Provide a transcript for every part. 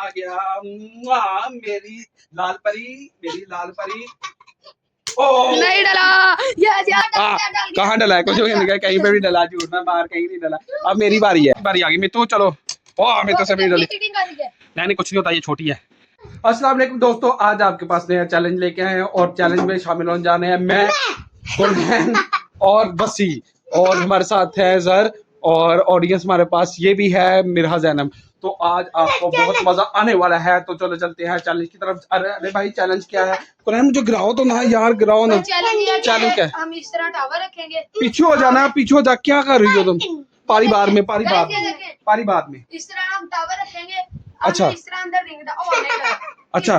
आ गया मेरी लाल परी, मेरी लाल परी। नहीं डला। कहाँ डला है? कुछ कहीं पे भी डला, झूठ में बाहर कहीं नहीं डला। अब मेरी बारी है, बारी आ गई। मैं तो चलो मैं तो सभी डली। नहीं कुछ नहीं होता, ये छोटी है। अस्सलाम वालेकुम दोस्तों, आज आपके पास नया चैलेंज लेके आए हैं और चैलेंज में शामिल होने जाने हैं मैं, कुरैन और वसी, और हमारे साथ है जर, और ऑडियंस हमारे पास ये भी है मिरहा ज़ैनब। तो आज आपको बहुत मजा आने वाला है, तो चलो चलते हैं चैलेंज की तरफ। अरे भाई चैलेंज क्या है? कुरैन मुझे गिराओ तो ना यार, गिराओ ना। चैलेंज क्या है? हम इस तरह टावर रखेंगे। पीछे हो जाना, पीछे हो जा। क्या कर रही हो तुम? पारी बाद में, पारी बाद में, पारी बाद में। इस तरह हम टावर रखेंगे। अच्छा इस तरह अंदर रिंग डाल। अच्छा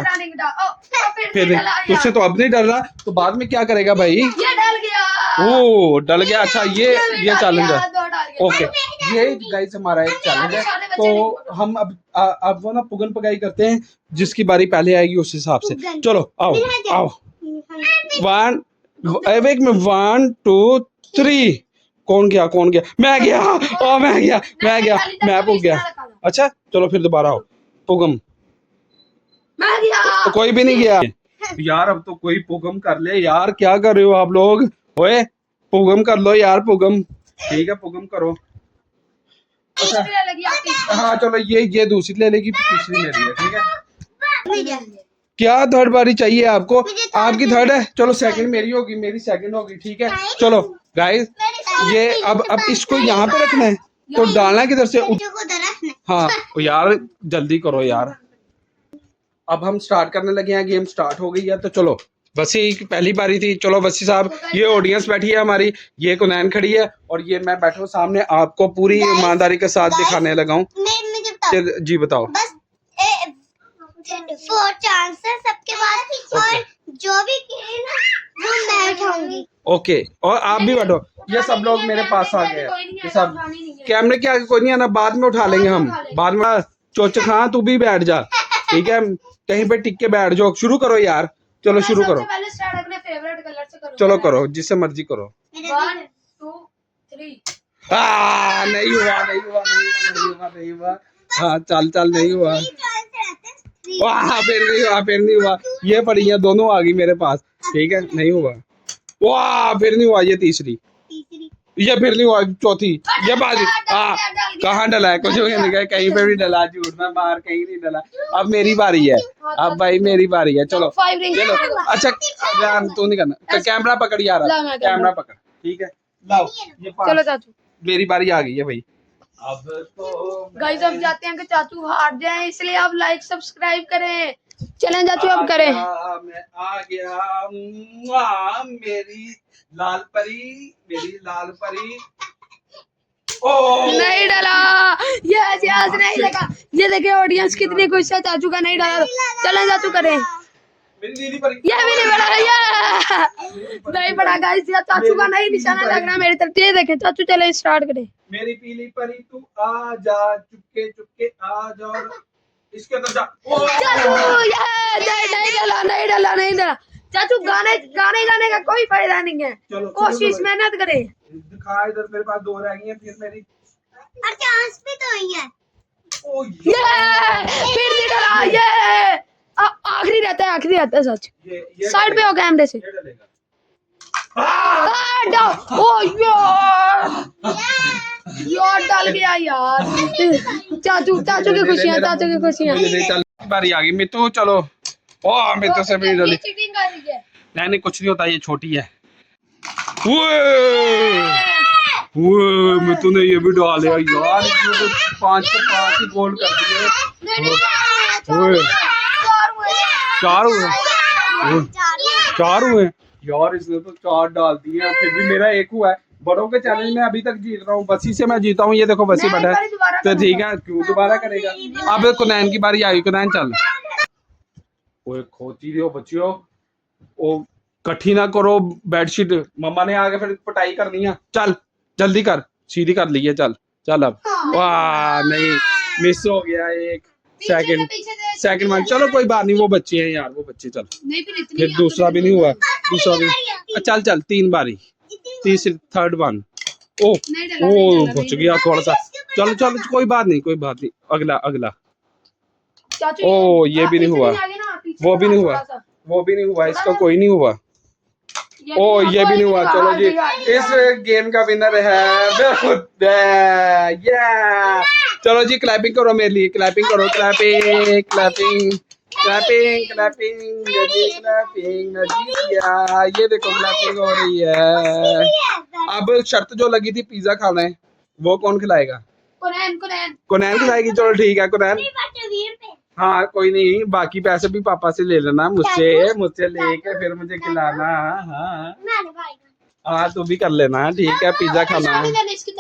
फिर तुझसे तो अब नहीं डर रहा, तो बाद में क्या करेगा भाई? ये डल गया। ओ डल गया। अच्छा ये चैलेंज है। ओके ये गाइस हमारा एक चैलेंज है। तो हम अब वो ना पुगन पगाई करते हैं, जिसकी बारी पहले आएगी उस हिसाब से। चलो आओ आओ। 1 2 3। कौन गया कौन गया? मैं गया। मैं पुग गया। अच्छा चलो फिर दोबारा आओ। पुगम तो कोई भी नहीं गया यार। अब तो कोई पुगम कर ले यार, क्या कर रहे हो आप लोग? ओए पुगम कर लो यार, पुगम। ठीक है पुगम करो। अच्छा हाँ चलो ये दूसरी ले लेगी, तीसरी ले रही है। ठीक है क्या थर्ड बारी चाहिए आपको? आपकी थर्ड है, चलो सेकंड मेरी होगी, मेरी सेकंड होगी। ठीक है चलो गाइस, ये अब इसको यहाँ पे रखना है, तो डालना है किधर से? हाँ यार जल्दी करो यार। अब हम स्टार्ट करने लगे हैं, गेम स्टार्ट हो गई है। तो चलो वसी की पहली बारी थी। चलो वसी साहब, ये ऑडियंस बैठी है हमारी, ये कुनैन खड़ी है और ये मैं बैठा हूँ सामने, आपको पूरी ईमानदारी के साथ दिखाने लगा हूँ। जी बताओ। बस 4 चांसेस सबके पास, और जो भी वो मैं उठाऊंगी। ओके और आप भी बैठो। ये सब लोग मेरे पास आ गए हैं, ये सब कैमरे के आगे कोई नहीं आना, बाद में उठा लेंगे हम, बाद में। चोच खां तू भी बैठ जा, ठीक है? कहीं पे टिक के बैठ जाओ। शुरू करो यार, चलो शुरू करो। पहले स्टार्ट अपने फेवरेट कलर से करो। चलो करो, जिससे मर्जी करो। 1 2 3। नहीं हुआ। हाँ चल नहीं हुआ। फिर नहीं हुआ। ये पड़ी है दोनों आ गई मेरे पास। ठीक है नहीं हुआ। वाह फिर नहीं हुआ। ये तीसरी, ये फिर नहीं हुआ। चौथी, ये बाजी। कहाँ डला है? कुछ कहीं पे भी डला, झूठ में बाहर कहीं नहीं डला। अब मेरी बारी है, अब भाई मेरी बारी है। चलो अच्छा तू नहीं करना। कैमरा पकड़ यार, कैमरा पकड़। ठीक है लाओ ये चलो चाचू, मेरी बारी आ गई है भाई। अब तो गाइस अब जाते हैं कि चाचू हार जाए, इसलिए आप लाइक सब्सक्राइब करें। चलें चाचू अब करें। मैं आ गया मेरी लाल परी, मेरी लाल परी। नहीं डला। ये नहीं लगा। ये देखिए ऑडियंस कितनी खुश है, चाचू का नहीं डला। चलें चाचू करें। मेरी नीली परी। ये भी नहीं बड़ा, ये नहीं बड़ा गाइस। चाचू का नहीं निशाना लग रहा मेरी तरफ। ये देखें चाचू, चले स्टार्ट करें। मेरी पीली परी तू आ जा, चुपके चुपके आ जा, और इसके अंदर जा। चाचू नहीं डला। चाचू गाने का कोई फायदा नहीं है। कोशिश मेहनत करे। दिखा इधर, मेरे पास 2 रह गई हैं। फिर मेरी चांस भी तो ही है। फिर नहीं डला। ये आखिरी रहता है सच। साइड पे हो कैमरे से। यार डल गया यार। चाचू की खुशियां। बारी आ गई मैं तो। चलो मैं तो से भी डली। चीटिंग कर रही है। नहीं कुछ नहीं होता, ये छोटी है। मैं तूने ये भी डाल यार, 5 से 5 ही गोल कर दिए। 4 हुए यार, इसने तो 4 डाल दिए। फिर भी मेरा 1 हुआ है। बड़ों के चैलेंज में अभी तक जीत रहा हूँ, बसी से मैं जीता हूँ। ये देखो बसी बैठा है, तो ठीक है क्यों दोबारा करेगा। अब कुनैन की बारी आई। कुनैन चल। ओए खोती दियो बच्चियों, ओ कठी ना करो बेडशीट, मम्मा ने आके फिर पटाई करनी है। चल जल्दी कर, सीधी कर ली है। चल अब। वाह नहीं, मिस हो गया एक सेकंड में। चलो कोई बात नहीं, वो बच्चे हैं यार, वो बच्चे। चल फिर दूसरा भी नहीं हुआ, दूसरा भी। चल 3 बारी, तीसरी थर्ड वन। ओ बच गया थोड़ा सा। चलो कोई बात नहीं। अगला चाचू ओ, ये भी नहीं हुआ। आगे ना, पीछे वो भी नहीं थोड़ा हुआ, सा। वो भी नहीं हुआ, इसका कोई नहीं हुआ। ओ, ये भी नहीं हुआ। चलो जी, इस गेम का विनर है या। चलो जी, क्लैपिंग करो मेरे लिए, क्लैपिंग करो, clapping clapping clapping clapping clapping. ये देखो क्लैपिंग हो रही है। अब शर्त जो लगी थी पिज्जा खाना है, वो कौन खिलाएगा? कुनैन कुनैन खिलाएगी। चलो ठीक है कुनैन। हाँ कोई नहीं, बाकी पैसे भी पापा से ले लेना, मुझसे लेके फिर मुझे खिलाना। हाँ हाँ, तू भी कर लेना, ठीक है, पिज्जा खाना। इसकी